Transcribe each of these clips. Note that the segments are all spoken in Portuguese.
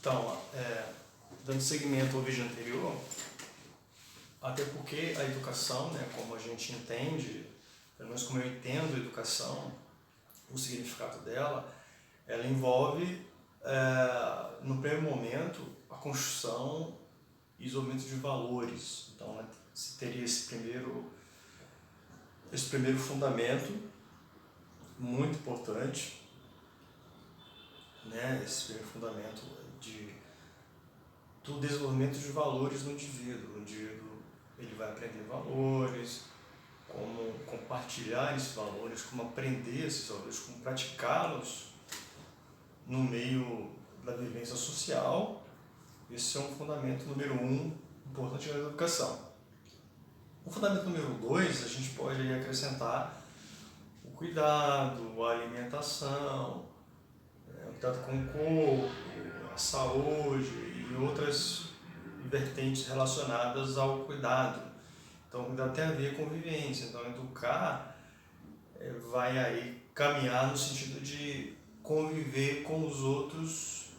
Então, dando seguimento ao vídeo anterior, até porque a educação, né, como a gente entende, pelo menos como eu entendo a educação, o significado dela, ela envolve, no primeiro momento, a construção e isolamento de valores. Então, né, se teria esse primeiro fundamento, muito importante, né, esse primeiro fundamento do desenvolvimento de valores no indivíduo. O indivíduo ele vai aprender valores, como compartilhar esses valores, como aprender esses valores, como praticá-los no meio da vivência social. Esse é um fundamento número 1 importante na educação. O fundamento número 2, a gente pode acrescentar o cuidado, a alimentação, o cuidado com o corpo, a saúde e outras vertentes relacionadas ao cuidado. Então, o cuidado tem a ver com vivência. Então, educar vai aí caminhar no sentido de conviver com os outros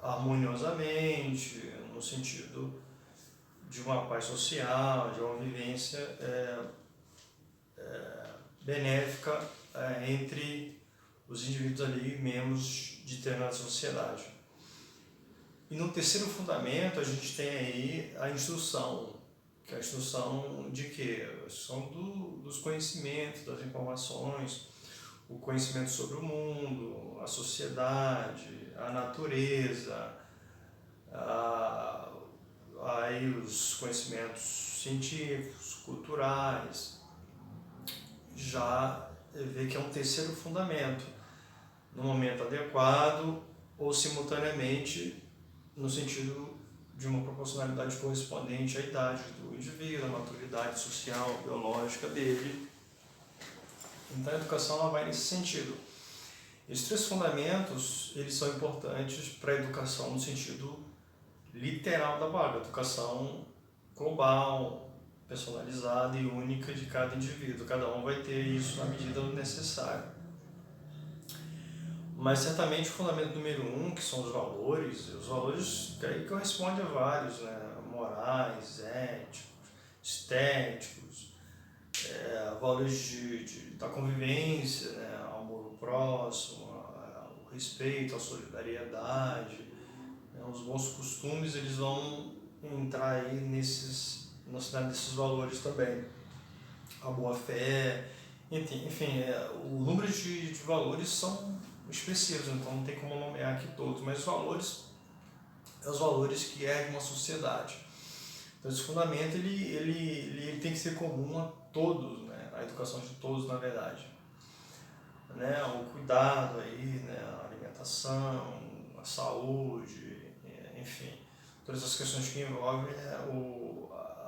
harmoniosamente, no sentido de uma paz social, de uma vivência benéfica entre os indivíduos ali, membros de determinada sociedade. E no terceiro fundamento a gente tem aí a instrução, que é a instrução de quê? A instrução dos conhecimentos, das informações, o conhecimento sobre o mundo, a sociedade, a natureza, aí os conhecimentos científicos, culturais. Já vê que é um terceiro fundamento, no momento adequado ou simultaneamente, no sentido de uma proporcionalidade correspondente à idade do indivíduo, à maturidade social, biológica dele. Então a educação ela vai nesse sentido. Esses três fundamentos eles são importantes para a educação no sentido literal da palavra, educação global, personalizada e única de cada indivíduo. Cada um vai ter isso na medida do necessário. Mas certamente o fundamento número 1, que são os valores que aí correspondem a vários, né? Morais, éticos, estéticos, valores da convivência, né? O amor ao próximo, o respeito, a solidariedade, né? Os bons costumes, eles vão entrar aí nesses valores também. A boa-fé, enfim, o número de valores são expressivos, então não tem como nomear aqui todos, mas os valores são os valores que erguem uma sociedade. Então esse fundamento ele tem que ser comum a todos, né? A educação de todos, na verdade, né? O cuidado aí, né? A alimentação, a saúde, enfim, todas as questões que envolvem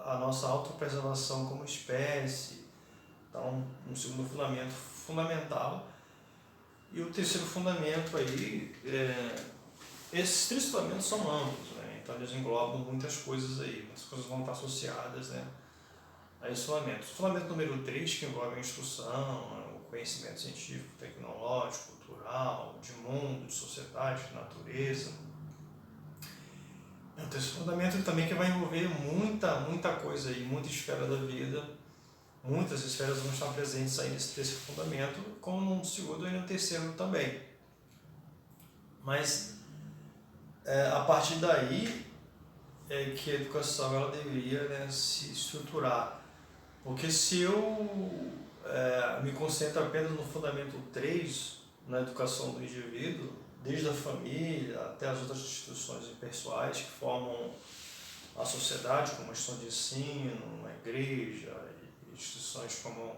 a nossa autopreservação como espécie. Então, um segundo fundamento fundamental. E o terceiro fundamento aí, esses três fundamentos são amplos, né? Então eles englobam muitas coisas aí, muitas coisas vão estar associadas, né, a esse fundamento. O fundamento número 3, que envolve a instrução, o conhecimento científico, tecnológico, cultural, de mundo, de sociedade, de natureza. O terceiro fundamento também que vai envolver muita coisa aí, muita esfera da vida. Muitas esferas vão estar presentes aí nesse terceiro fundamento, como no segundo e no terceiro também. Mas a partir daí é que a educação ela deveria, né, se estruturar. Porque se eu me concentro apenas no fundamento 3, na educação do indivíduo, desde a família até as outras instituições impessoais que formam a sociedade, como a instituição de ensino, a igreja, instituições como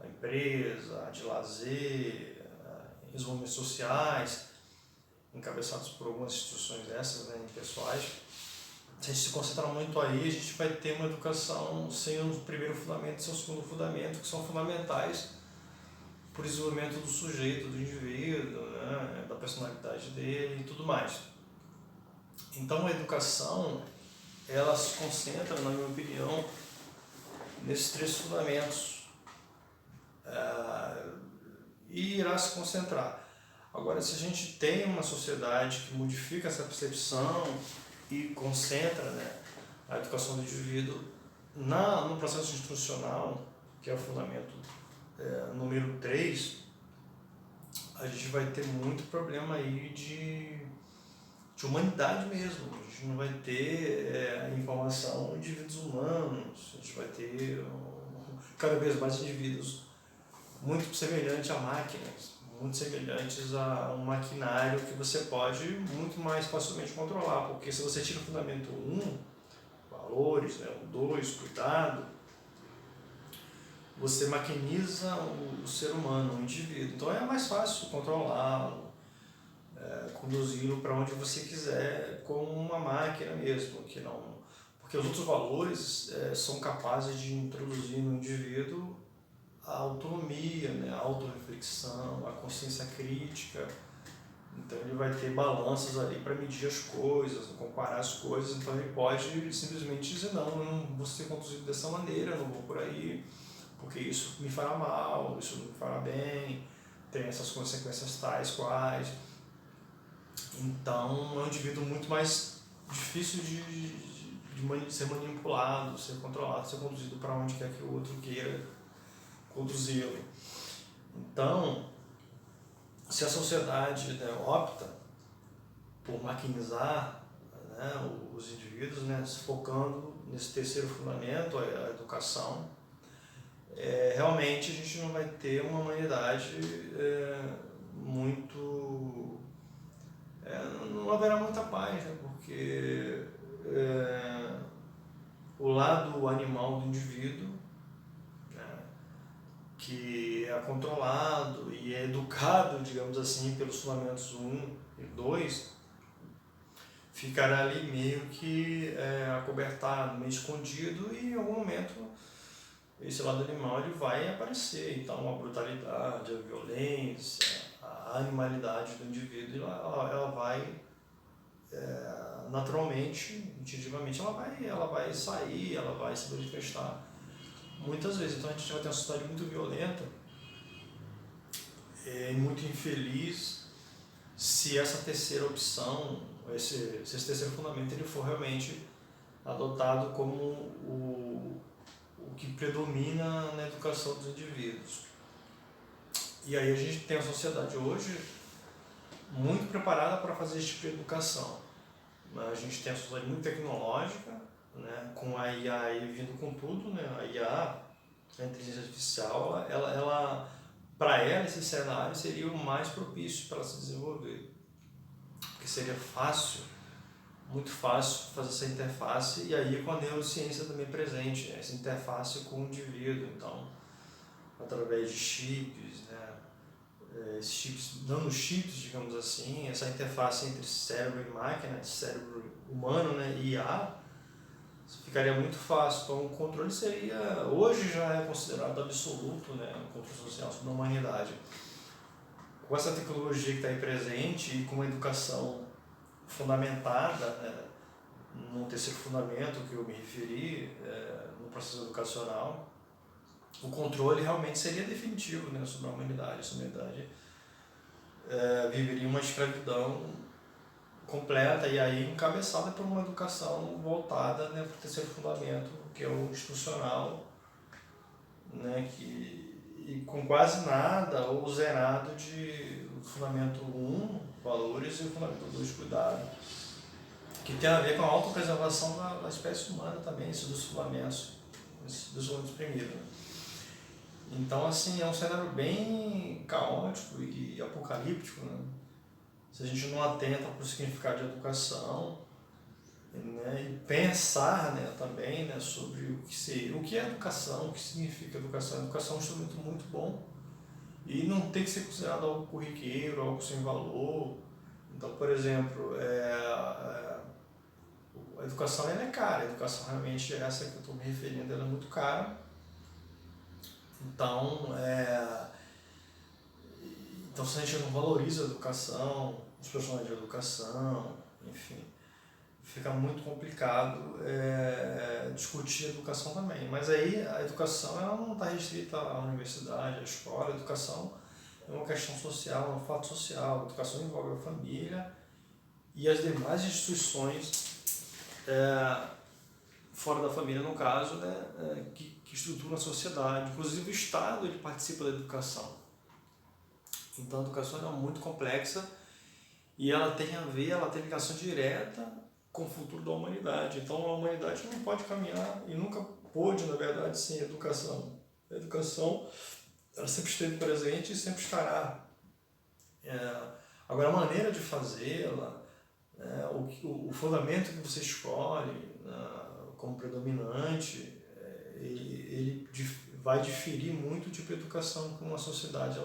a empresa, a de lazer, os movimentos sociais, encabeçados por algumas instituições dessas, né, impessoais. Se a gente se concentrar muito aí, a gente vai ter uma educação sem o primeiro fundamento e sem o segundo fundamento, que são fundamentais para o desenvolvimento do sujeito, do indivíduo, né, da personalidade dele e tudo mais. Então a educação, ela se concentra, na minha opinião, nesses três fundamentos, e irá se concentrar. Agora, se a gente tem uma sociedade que modifica essa percepção e concentra, né, a educação do indivíduo no processo institucional, que é o fundamento número 3, a gente vai ter muito problema aí de humanidade mesmo. A gente não vai ter informação de indivíduos humanos, a gente vai ter cada vez mais indivíduos muito semelhantes a máquinas, muito semelhantes a um maquinário que você pode muito mais facilmente controlar, porque se você tira o fundamento 1, valores, né, o 2, cuidado, você maquiniza o ser humano, o indivíduo. Então é mais fácil controlá-lo, conduzi-lo para onde você quiser, como uma máquina mesmo, que não, porque os outros valores são capazes de introduzir no indivíduo a autonomia, né, a autorreflexão, a consciência crítica. Então ele vai ter balanças ali para medir as coisas, comparar as coisas. Então ele pode simplesmente dizer: não, eu não vou ser conduzido dessa maneira, eu não vou por aí, porque isso me fará mal, isso não me fará bem, tem essas consequências tais quais. Então é um indivíduo muito mais difícil de ser manipulado, ser controlado, ser conduzido para onde quer que o outro queira conduzi-lo. Então, se a sociedade, né, opta por maquinizar, né, os indivíduos, né, se focando nesse terceiro fundamento, a educação, realmente a gente não vai ter uma humanidade muito... não haverá muita paz, né, porque o lado animal do indivíduo, que é controlado e é educado, digamos assim, pelos fundamentos 1 e 2, ficará ali meio que acobertado, meio escondido, e em algum momento esse lado animal ele vai aparecer. Então a brutalidade, a violência, a animalidade do indivíduo, ela vai naturalmente, instintivamente, ela vai sair, ela vai se manifestar muitas vezes. Então a gente vai ter uma sociedade muito violenta e muito infeliz se essa terceira opção, esse terceiro fundamento, ele for realmente adotado como o que predomina na educação dos indivíduos. E aí a gente tem a sociedade hoje muito preparada para fazer esse tipo de educação. A gente tem a sociedade muito tecnológica, né, com a IA aí vindo com tudo, né, a IA, a inteligência artificial, ela para ela esse cenário seria o mais propício para ela se desenvolver, porque seria fácil, muito fácil fazer essa interface, e aí com a neurociência também presente, né, essa interface com o indivíduo. Então, através de chips, né, esses chips, nanochips, digamos assim, essa interface entre cérebro e máquina, cérebro humano, né, e IA, ficaria muito fácil. Então o controle seria, hoje já é considerado absoluto, né, o controle social sobre a humanidade. Com essa tecnologia que está aí presente e com uma educação fundamentada, né, no terceiro fundamento que eu me referi, no processo educacional, o controle realmente seria definitivo, né, sobre a humanidade. Essa humanidade viveria uma escravidão completa, e aí encabeçada por uma educação voltada, né, para o terceiro fundamento, que é o institucional, né, e com quase nada ou zerado de fundamento 1, valores, e o fundamento 2, cuidado, que tem a ver com a autopreservação da espécie humana também, esses dois fundamentos primeiros. Né? Então, assim, é um cenário bem caótico e apocalíptico, né? Se a gente não atenta para o significado de educação, né, e pensar, né, também, né, sobre o que é educação, o que significa educação. A educação é um instrumento muito bom e não tem que ser considerado algo corriqueiro, algo sem valor. Então, por exemplo, a educação ela é cara, a educação realmente essa que eu estou me referindo, ela é muito cara. Então, então se a gente não valoriza a educação, os profissionais de educação, enfim, fica muito complicado discutir a educação também. Mas aí a educação ela não está restrita à universidade, à escola. A educação é uma questão social, é um fato social. A educação envolve a família e as demais instituições fora da família, no caso, né, que estruturam a sociedade. Inclusive o Estado ele participa da educação. Então a educação é muito complexa e ela tem ligação direta com o futuro da humanidade. Então a humanidade não pode caminhar e nunca pôde, na verdade, sem educação. A educação ela sempre esteve presente e sempre estará. Agora a maneira de fazê-la, o fundamento que você escolhe como predominante, ele vai diferir muito do tipo de educação que uma sociedade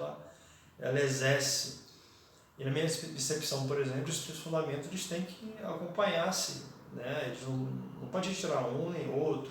ela exerce. E na minha percepção, por exemplo, esses fundamentos eles têm que acompanhar-se, né? Eles não podem tirar um nem outro.